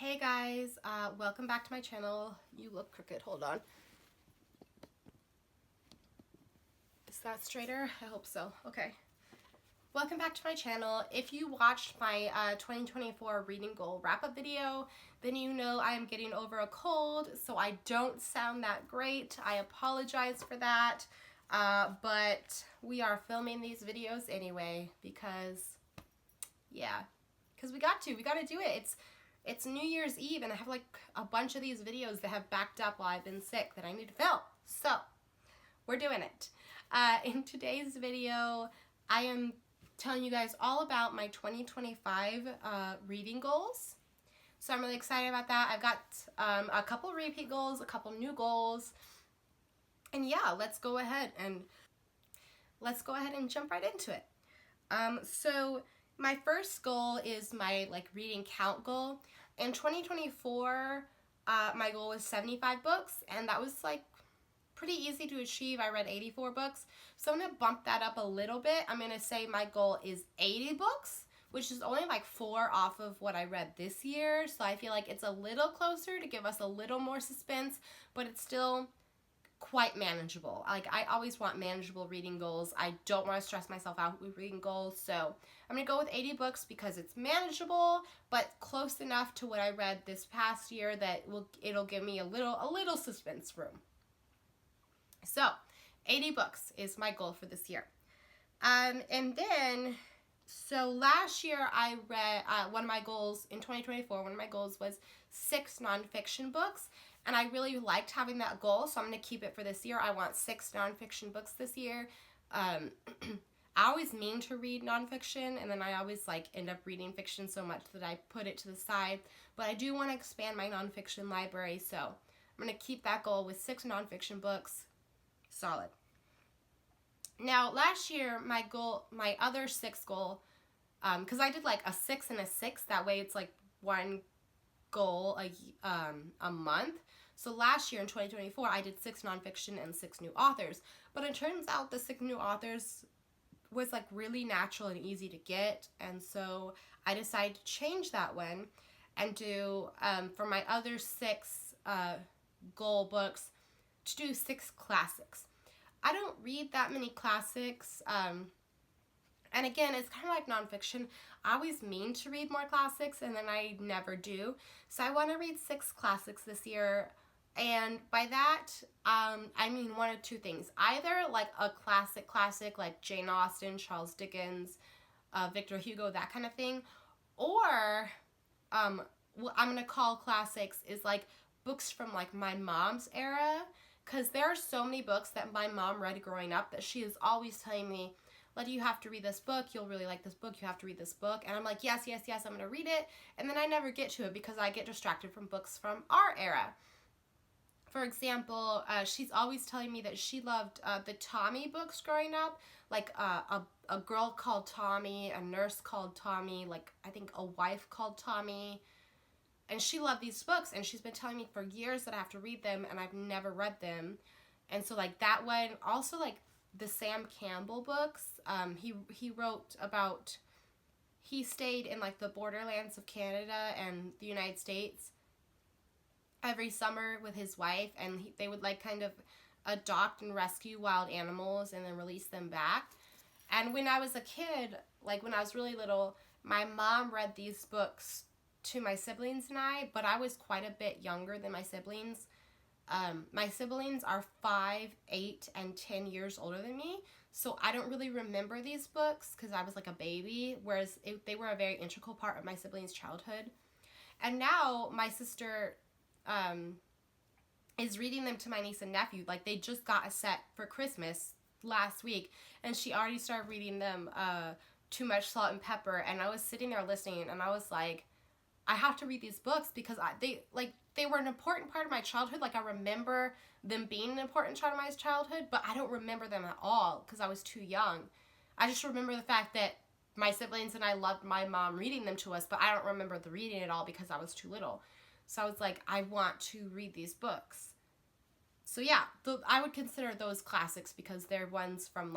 Hey guys, welcome back to my channel. You look crooked, hold on. Is that straighter? I hope so. Okay. Welcome back to my channel. If you watched my 2024 reading goal wrap-up video, then you know I am getting over a cold, so I don't sound that great. I apologize for that, but we are filming these videos anyway because, yeah, because we got to do it. It's New Year's Eve, and I have like a bunch of these videos that have backed up while I've been sick that I need to film. So, we're doing it. In today's video, I am telling you guys all about my 2025 reading goals. So I'm really excited about that. I've got a couple repeat goals, a couple new goals. And yeah, let's go ahead and jump right into it. So my first goal is my reading count goal. In 2024, my goal was 75 books, and that was pretty easy to achieve. I read 84 books, so I'm gonna bump that up a little bit. I'm gonna say my goal is 80 books, which is only 4 off of what I read this year, so I feel like it's a little closer to give us a little more suspense, but it's still quite manageable. I always want manageable reading goals. I don't want to stress myself out with reading goals, so I'm gonna go with 80 books because it's manageable, but close enough to what I read this past year that it'll give me a little suspense room. So 80 books is my goal for this year. And then, so last year I read, one of my goals in 2024, one of my goals was 6 nonfiction books. And I really liked having that goal, so I'm going to keep it for this year. I want 6 nonfiction books this year. I always mean to read nonfiction, and then I always end up reading fiction so much that I put it to the side. But I do want to expand my nonfiction library, so I'm going to keep that goal with 6 nonfiction books. Solid. Now, last year, my other 6 goal, because I did a 6 and a 6, that way it's one goal a month. So last year in 2024, I did 6 nonfiction and 6 new authors. But it turns out the 6 new authors was really natural and easy to get, and so I decided to change that one and do for my other 6 goal books to do 6 classics. I don't read that many classics, and again, it's kind of like nonfiction. I always mean to read more classics, and then I never do. So I want to read 6 classics this year, and by that, I mean one of 2 things. Either a classic like Jane Austen, Charles Dickens, Victor Hugo, that kind of thing, or what I'm going to call classics is books from my mom's era, because there are so many books that my mom read growing up that she is always telling me, Letty, you have to read this book, you'll really like this book, you have to read this book, and I'm like, yes, I'm going to read it, and then I never get to it because I get distracted from books from our era. For example, she's always telling me that she loved the Tommy books growing up, a girl called Tommy, a nurse called Tommy, I think a wife called Tommy. And she loved these books, and she's been telling me for years that I have to read them, and I've never read them. And so that one, also the Sam Campbell books, he wrote about, he stayed in the borderlands of Canada and the United States every summer with his wife, and they would kind of adopt and rescue wild animals and then release them back. And when I was a kid, when I was really little, my mom read these books to my siblings and I, but I was quite a bit younger than my siblings. My siblings are 5, 8, and 10 years older than me, so I don't really remember these books because I was a baby, whereas they were a very integral part of my siblings' childhood. And now my sister is reading them to my niece and nephew. They just got a set for Christmas last week, and she already started reading them Too Much Salt and Pepper, and I was sitting there listening, and I was like, I have to read these books because they were an important part of my childhood. I remember them being an important part of my childhood, but I don't remember them at all because I was too young. I just remember the fact that my siblings and I loved my mom reading them to us, but I don't remember the reading at all because I was too little. So I was like, I want to read these books. So yeah, I would consider those classics because they're ones from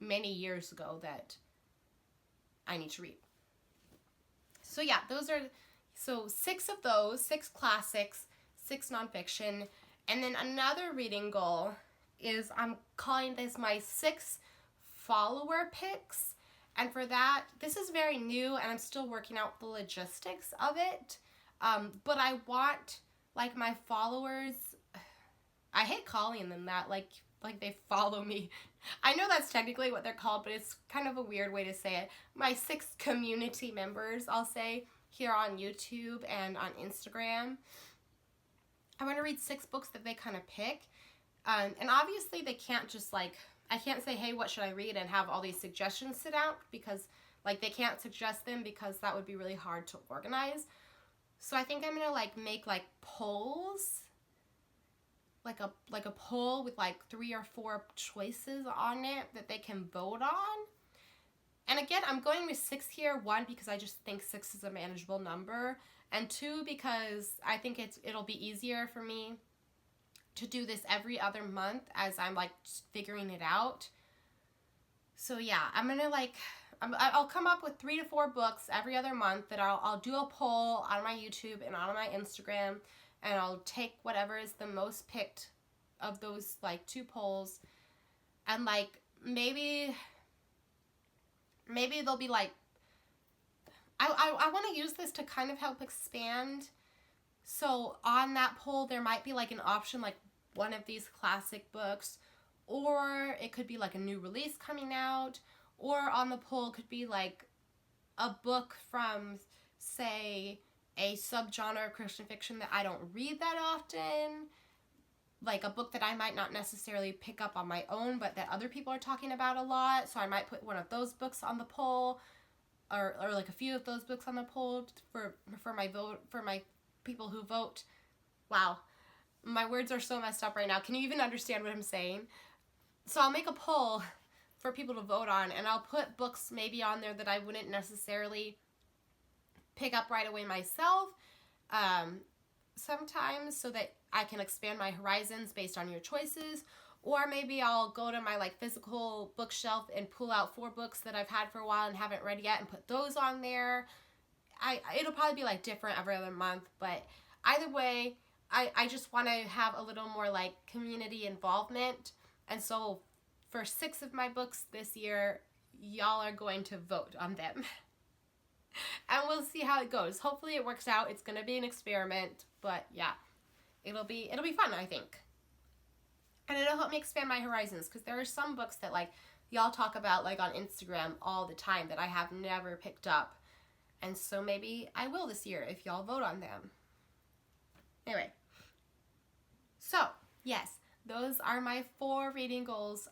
many years ago that I need to read. So yeah, those are So 6 of those, 6 classics, 6 nonfiction. And then another reading goal is I'm calling this my 6 follower picks. And for that, this is very new and I'm still working out the logistics of it. But I want like my followers, I hate calling them that, like they follow me. I know that's technically what they're called, but it's kind of a weird way to say it. My 6 community members, I'll say, here on YouTube and on Instagram. I want to read 6 books that they kind of pick. And obviously they can't just like, I can't say, hey, what should I read, and have all these suggestions sit out, because like they can't suggest them because that would be really hard to organize. So I think I'm gonna like make like polls, like a poll with like 3 or 4 choices on it that they can vote on. And again, I'm going with 6 here. 1, because I just think 6 is a manageable number, and 2, because I think it'll be easier for me to do this every other month as I'm like figuring it out. So yeah, I'm gonna like, I'll come up with 3 to 4 books every other month that I'll do a poll on my YouTube and on my Instagram, and I'll take whatever is the most picked of those like 2 polls, and like maybe they'll be like, I want to use this to kind of help expand. So on that poll, there might be like an option like one of these classic books, or it could be like a new release coming out, or on the poll could be like a book from, say, a subgenre of Christian fiction that I don't read that often, like a book that I might not necessarily pick up on my own, but that other people are talking about a lot. So I might put one of those books on the poll, or like a few of those books on the poll for my vote, for my people who vote. Wow, my words are so messed up right now. Can you even understand what I'm saying? So I'll make a poll for people to vote on, and I'll put books maybe on there that I wouldn't necessarily pick up right away myself, sometimes, so that I can expand my horizons based on your choices. Or maybe I'll go to my like physical bookshelf and pull out 4 books that I've had for a while and haven't read yet and put those on there. It'll probably be like different every other month, but either way, I just want to have a little more like community involvement. And so for 6 of my books this year, y'all are going to vote on them. And we'll see how it goes. Hopefully it works out. It's going to be an experiment, but yeah, it'll be fun, I think. And it'll help me expand my horizons, because there are some books that like y'all talk about like on Instagram all the time that I have never picked up. And so maybe I will this year if y'all vote on them. Anyway, so yes, those are my 4 reading goals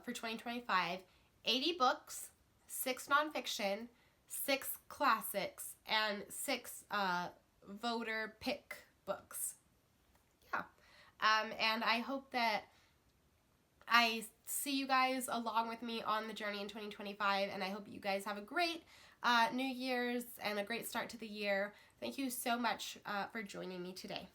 for 2025. 80 books, 6 nonfiction, 6 classics, and 6 voter pick books. Yeah. And I hope that I see you guys along with me on the journey in 2025, and I hope you guys have a great New Year's and a great start to the year. Thank you so much for joining me today.